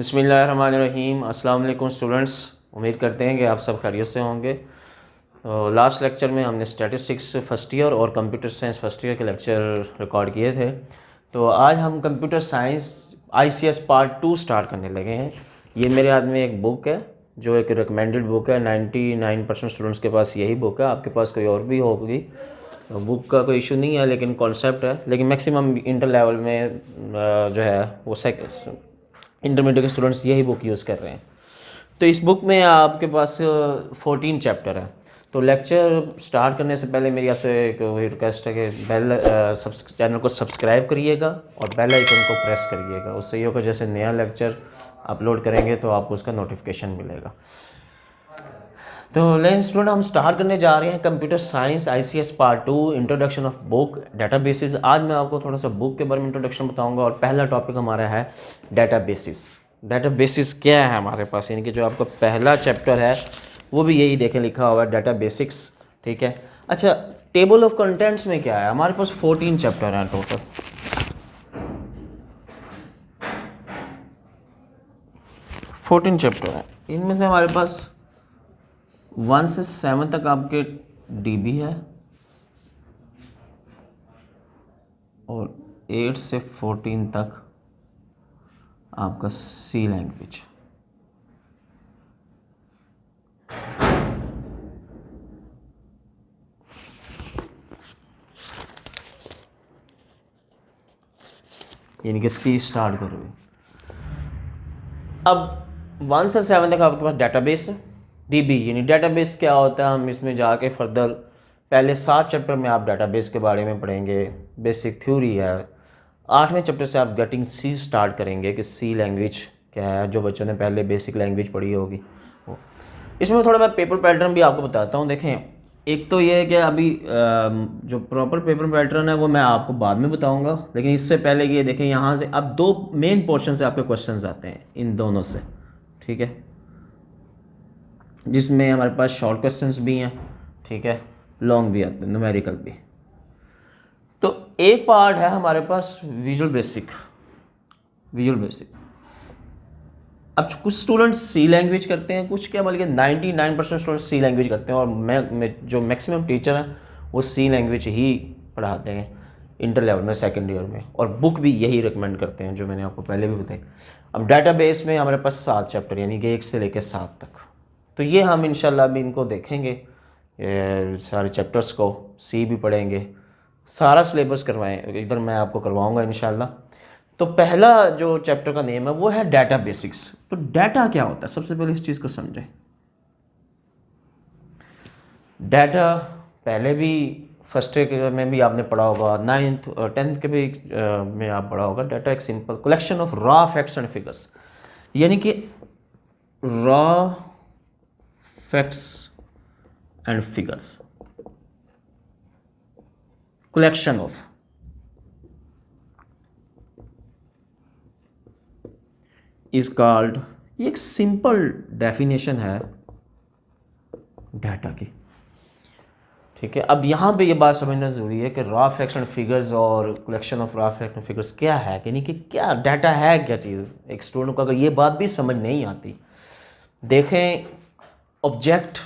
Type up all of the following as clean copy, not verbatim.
बिस्मिल्लाहिर्रहमानिर्रहीम। अस्सलाम वालेकुम स्टूडेंट्स, उम्मीद करते हैं कि आप सब खैरियत से होंगे। तो लास्ट लेक्चर में हमने स्टैटिस्टिक्स फ़र्स्ट ईयर और कंप्यूटर साइंस फ़र्स्ट ईयर के लेक्चर रिकॉर्ड किए थे। तो आज हम computer science ICS part 2 start करने लगे हैं। ये मेरे हाथ में एक बुक है जो एक रिकमेंडेड बुक है। 99% स्टूडेंट्स के पास यही बुक है, आपके पास कोई और भी होगी तो बुक का कोई इशू नहीं है, लेकिन कॉन्सेप्ट है। लेकिन मैक्सिमम इंटर लेवल में जो है वो इंटरमीडिएट के स्टूडेंट्स यही बुक यूज़ कर रहे हैं। तो इस बुक में आपके पास 14 चैप्टर है। तो लेक्चर स्टार्ट करने से पहले मेरी आपसे एक वही रिक्वेस्ट है कि चैनल को सब्सक्राइब करिएगा और बेल आइकन को प्रेस करिएगा। उससे ये होगा जैसे नया लेक्चर अपलोड करेंगे तो आपको उसका नोटिफिकेशन मिलेगा। तो लेट्स स्टूडेंट, हम स्टार्ट करने जा रहे हैं computer science ICS part 2 introduction of book databases. आज मैं आपको थोड़ा सा बुक के बारे में इंट्रोडक्शन बताऊंगा और पहला टॉपिक हमारा है डेटाबेसेस। डेटाबेसेस क्या है हमारे पास, यानी कि जो आपका पहला चैप्टर है वो भी यही देखें लिखा हुआ है डेटाबेसिक्स। ठीक है। अच्छा, टेबल ऑफ कंटेंट्स में क्या है, हमारे पास 14 चैप्टर हैं टोटल। 14 चैप्टर हैं, इनमें से हमारे पास 1 से 7 तक आपके DB है और 8 से 14 तक आपका C लैंग्वेज। यानी कि C स्टार्ट करोगे। अब 1 से 7 तक आपके पास डेटाबेस है। DB यानी डेटाबेस क्या होता है, हम इसमें जाके फर्दर पहले 7 चैप्टर में आप डेटाबेस के बारे में पढ़ेंगे, बेसिक थ्योरी है। 8वें चैप्टर से आप गेटिंग C स्टार्ट करेंगे कि C लैंग्वेज क्या है, जो बच्चों ने पहले बेसिक लैंग्वेज पढ़ी होगी वो। इसमें थोड़ा मैं पेपर पैटर्न भी आपको बताता हूँ। देखें, एक तो ये है कि अभी जो प्रॉपर पेपर पैटर्न है वो मैं आपको बाद में बताऊंगा, लेकिन इससे पहले ये देखें, यहाँ से अब 2 मेन पोर्शन से आपके क्वेश्चंस आते हैं इन दोनों से। ठीक है, जिसमें हमारे पास शॉर्ट क्वेश्चंस भी हैं, ठीक है, लॉन्ग भी आते हैं, न्यूमेरिकल भी। तो एक पार्ट है हमारे पास विजुअल बेसिक। अब कुछ स्टूडेंट्स C लैंग्वेज करते हैं, कुछ क्या बल्कि 99% स्टूडेंट्स C लैंग्वेज करते हैं, और मैं जो मैक्सिमम टीचर हैं वो C लैंग्वेज ही पढ़ाते हैं इंटर लेवल में, सेकेंड ईयर में, और बुक भी यही रिकमेंड करते हैं जो मैंने आपको पहले भी बताई। अब डाटाबेस में हमारे पास 7 चैप्टर, यानी कि 1 से लेकर 7 तक। तो ये हम इंशाल्लाह अभी इनको देखेंगे, सारे चैप्टर्स को, C भी पढ़ेंगे, सारा सिलेबस करवाएं इधर मैं आपको करवाऊँगा इंशाल्लाह। तो पहला जो चैप्टर का नेम है वो है डाटा बेसिक्स। तो डाटा क्या होता है, सबसे पहले इस चीज़ को समझें। डाटा पहले भी फर्स्ट ईयर में भी आपने पढ़ा होगा, 9th और 10th के भी में आप पढ़ा होगा। डाटा एक simple collection of raw facts and figures, यानी कि raw facts and figures, collection of, is called, ये एक सिंपल डेफिनेशन है डाटा की। ठीक है, अब यहाँ पे ये बात समझना ज़रूरी है कि रॉ फैक्ट्स एंड फिगर्स और collection of raw facts and figures क्या है, यानी कि क्या डाटा है, क्या चीज़। एक स्टूडेंट को अगर ये बात भी समझ नहीं आती, देखें, ऑब्जेक्ट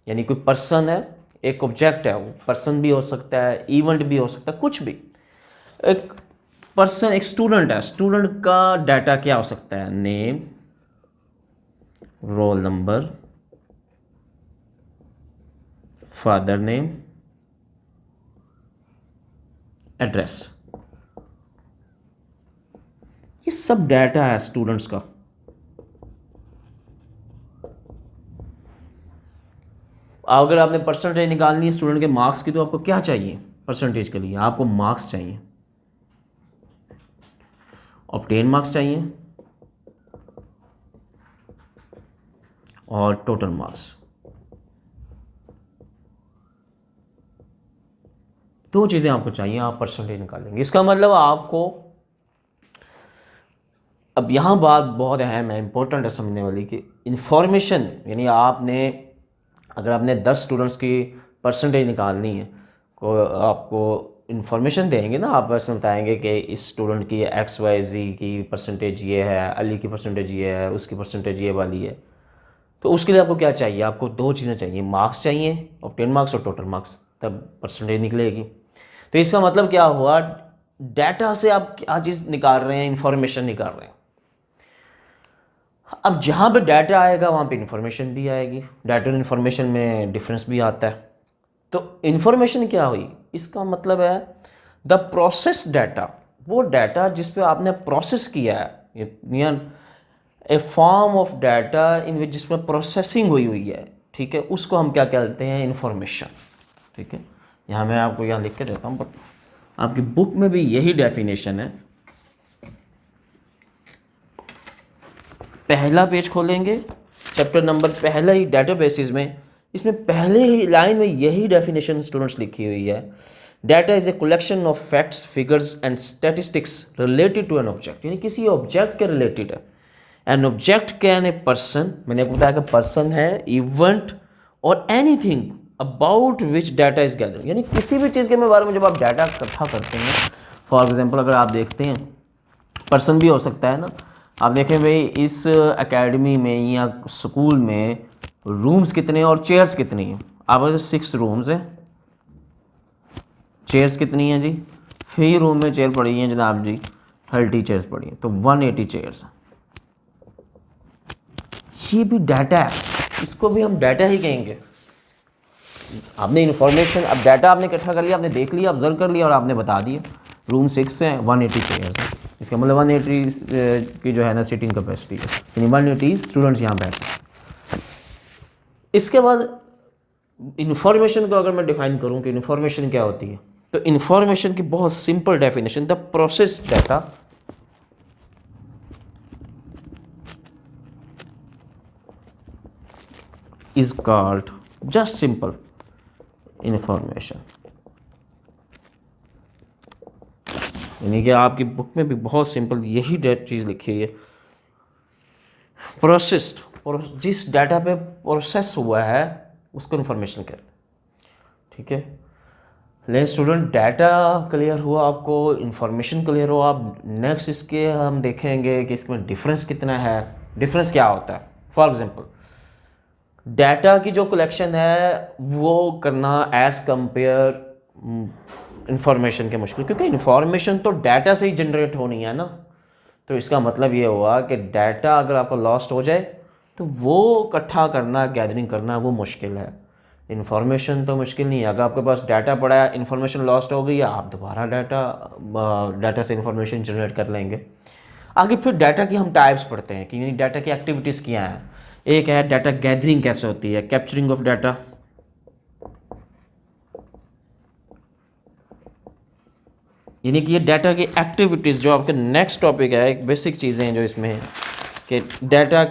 यानी कोई पर्सन है, एक ऑब्जेक्ट है, वो पर्सन भी हो सकता है, इवेंट भी हो सकता है, कुछ भी। एक पर्सन, एक स्टूडेंट है, स्टूडेंट का डाटा क्या हो सकता है, name, roll number, father name, address, ये सब डाटा है स्टूडेंट्स का। अगर आपने परसेंटेज निकालनी है स्टूडेंट के मार्क्स की, तो आपको क्या चाहिए परसेंटेज के लिए, आपको मार्क्स चाहिए, ऑब्टेन मार्क्स चाहिए और टोटल मार्क्स। 2 चीज़ें आपको चाहिए, आप परसेंटेज निकालेंगे। इसका मतलब आपको, अब यहाँ बात बहुत अहम है, इंपॉर्टेंट है समझने वाली, कि इंफॉर्मेशन, यानी आपने, अगर आपने 10 स्टूडेंट्स की परसेंटेज निकालनी है, को आपको इन्फॉर्मेशन देंगे ना, आप बस में बताएंगे कि इस स्टूडेंट की XYZ की परसेंटेज ये है, अली की परसेंटेज ये है, उसकी परसेंटेज ये वाली है, तो उसके लिए आपको क्या चाहिए? आपको दो चीज़ें चाहिए, मार्क्स चाहिए और 10 मार्क्स और टोटल मार्क्स, तब परसेंटेज निकलेगी। तो इसका मतलब क्या हुआ, डाटा से आप क्या चीज़ निकाल रहे हैं? इंफॉर्मेशन निकाल रहे हैं। अब जहाँ पे डाटा आएगा वहाँ पे इंफॉर्मेशन भी आएगी, डाटा और इन्फॉर्मेशन में डिफरेंस भी आता है। तो इन्फॉर्मेशन क्या हुई? इसका मतलब है द प्रोसेस डाटा, वो डाटा जिस पे आपने प्रोसेस किया है, या ए फॉर्म ऑफ डाटा इन विच जिसमें प्रोसेसिंग हुई हुई है, ठीक है, उसको हम क्या कहते हैं? इन्फॉर्मेशन। ठीक है, यहाँ मैं आपको यहाँ लिख के देता हूँ, आपकी बुक में भी यही डेफिनेशन है। पहला पेज खोलेंगे, चैप्टर नंबर पहला ही डेटाबेसिस में, इसमें पहले ही लाइन में यही डेफिनेशन स्टूडेंट्स लिखी हुई है। Data is a collection of facts, figures and statistics related to an object, यानी किसी ऑब्जेक्ट के रिलेटेड है। An object can a person, मैंने आपको बताया कि पर्सन है, इवेंट और anything about which data is gather, यानी किसी भी चीज़ के बारे में जब आप डाटा इकट्ठा करते हैं। फॉर एग्जाम्पल अगर आप देखते हैं, पर्सन भी हो सकता है ना, आप देखें भाई इस एकेडमी में या स्कूल में रूम्स कितने हैं और चेयर्स कितनी हैं? आप 6 रूम्स हैं, चेयर्स कितनी हैं जी? 3 रूम में चेयर पड़ी हैं जनाब जी, 30 चेयर्स पड़ी हैं, तो 180 चेयर्स। ये भी डाटा है, इसको भी हम डाटा ही कहेंगे। आपने इन्फॉर्मेशन, अब डाटा आपने इकट्ठा कर लिया, आपने देख लिया, ऑब्जर्व कर लिया और आपने बता दिया रूम 6 हैं, 180 चेयर्स हैं, इसका मतलब 180 की जो है ना सीटिंग कैपेसिटी है, यानी 180 स्टूडेंट्स यहाँ बैठे हैं। इसके बाद इन्फॉर्मेशन को अगर मैं डिफाइन करूँ कि इन्फॉर्मेशन क्या होती है, तो इन्फॉर्मेशन की बहुत simple definition, the process data is called just simple information. यानी कि आपकी बुक में भी बहुत सिंपल यही चीज़ लिखी है, प्रोसेस्ड, जिस डाटा पे प्रोसेस हुआ है उसको इन्फॉर्मेशन कहते हैं। ठीक है, ले स्टूडेंट, डाटा क्लियर हुआ, आपको इन्फॉर्मेशन क्लियर हुआ। आप नेक्स्ट इसके हम देखेंगे कि इसमें डिफरेंस कितना है, डिफरेंस क्या होता है। फॉर एग्जांपल डाटा की जो कलेक्शन है वो करना एज़ कंपेयर इंफॉर्मेशन के मुश्किल, क्योंकि इंफॉर्मेशन तो डाटा से ही जनरेट होनी है ना। तो इसका मतलब ये हुआ कि डाटा अगर आपको लॉस्ट हो जाए तो वो इकट्ठा करना, गैदरिंग करना वो मुश्किल है। इन्फॉर्मेशन तो मुश्किल नहीं है, अगर आपके पास डाटा पड़ा है, इन्फॉर्मेशन लॉस्ट हो गई है, आप दोबारा डाटा से इन्फॉर्मेशन जनरेट कर लेंगे। आगे फिर डाटा की हम टाइप्स पढ़ते हैं कि डाटा की एक्टिविटीज़ क्या हैं। एक है डाटा गैदरिंग कैसे होती है, कैप्चरिंग ऑफ डाटा। यानी कि ये डाटा की एक्टिविटीज़ जो आपके नेक्स्ट टॉपिक है, एक बेसिक चीज़ें हैं जो इसमें है कि डाटा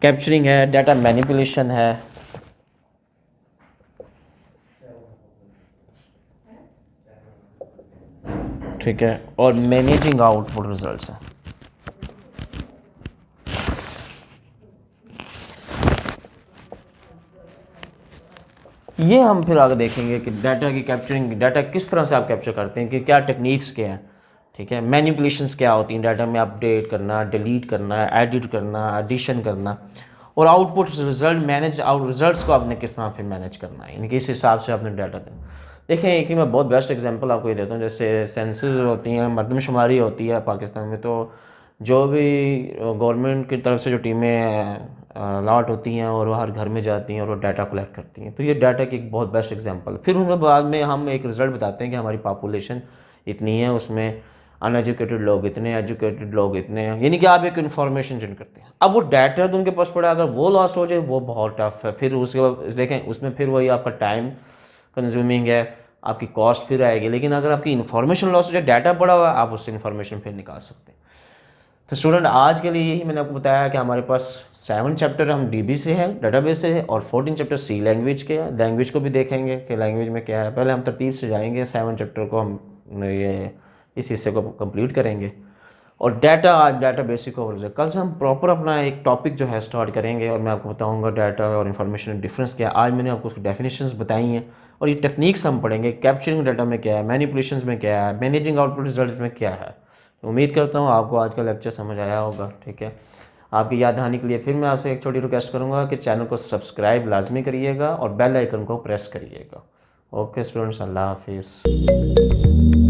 कैप्चरिंग है, डाटा मैनिपुलेशन है, ठीक है, और मैनेजिंग आउटपुट रिजल्ट्स है। ये हम फिर आगे देखेंगे कि डाटा की कैप्चरिंग, डाटा किस तरह से आप कैप्चर करते हैं, कि क्या टेक्निक्स क्या हैं। ठीक है, मैनिपुलेशंस क्या होती हैं, डाटा में अपडेट करना, डिलीट करना, एडिट करना, एडिशन करना, और आउटपुट रिजल्ट मैनेज, रिजल्ट्स को आपने किस तरह फिर मैनेज करना है, यानी कि इस हिसाब से आपने डाटा देना। देखें एक ही मैं बहुत बेस्ट एग्जांपल आपको ये देता हूँ, जैसे सेंसस होती हैं, मरदमशुमारी होती है पाकिस्तान में, तो जो भी गवर्नमेंट की तरफ से जो टीमें अलॉट होती हैं और वो हर घर में जाती हैं और वो डाटा कलेक्ट करती हैं, तो ये डाटा की एक बहुत बेस्ट एग्जांपल है। फिर उनके बाद में हम एक रिज़ल्ट बताते हैं कि हमारी पॉपुलेशन इतनी है, उसमें अनएजुकेटेड लोग इतने, एजुकेटेड लोग इतने हैं, यानी कि आप एक इन्फॉर्मेशन जनरेट करते हैं। अब वो डाटा तो उनके पास पड़ा, अगर वो लॉस्ट हो जाए वो बहुत टफ है। फिर उसके बाद देखें उसमें फिर वही आपका टाइम कंज्यूमिंग है, आपकी कॉस्ट फिर आएगी। लेकिन अगर आपकी इन्फॉर्मेशन लॉस हो जाए, डाटा पड़ा हुआ है, आप उससे इन्फॉर्मेशन फिर निकाल सकते हैं। तो स्टूडेंट आज के लिए यही मैंने आपको बताया कि हमारे पास 7 चैप्टर हम डीबी से है, डाटाबेस से है, और 14 चैप्टर सी लैंग्वेज के हैं। लैंग्वेज को भी देखेंगे कि लैंग्वेज में क्या है। पहले हम तरतीब से जाएंगे, 7 चैप्टर को हम ये इस हिस्से को कंप्लीट करेंगे, और डाटा, आज डाटा बेसिक ओवरव्यू। कल से हम प्रॉपर अपना एक टॉपिक जो है स्टार्ट करेंगे और मैं आपको बताऊंगा डाटा और इन्फॉर्मेशन डिफरेंस क्या है। आज मैंने आपको उसकी डेफिनेशंस बताई हैं और ये टेक्निक्स हम पढ़ेंगे, कैप्चरिंग डाटा में क्या है, मैनिपुलेशंस में क्या है, मैनेजिंग आउटपुट रिजल्ट में क्या है। तो उम्मीद करता हूँ आपको आज का लेक्चर समझ आया होगा। ठीक है, आपकी याद दहानी के लिए फिर मैं आपसे एक छोटी रिक्वेस्ट करूँगा कि चैनल को सब्सक्राइब लाजमी करिएगा और बेल आइकन को प्रेस करिएगा। ओके स्टूडेंट्स, अल्लाह हाफिज़।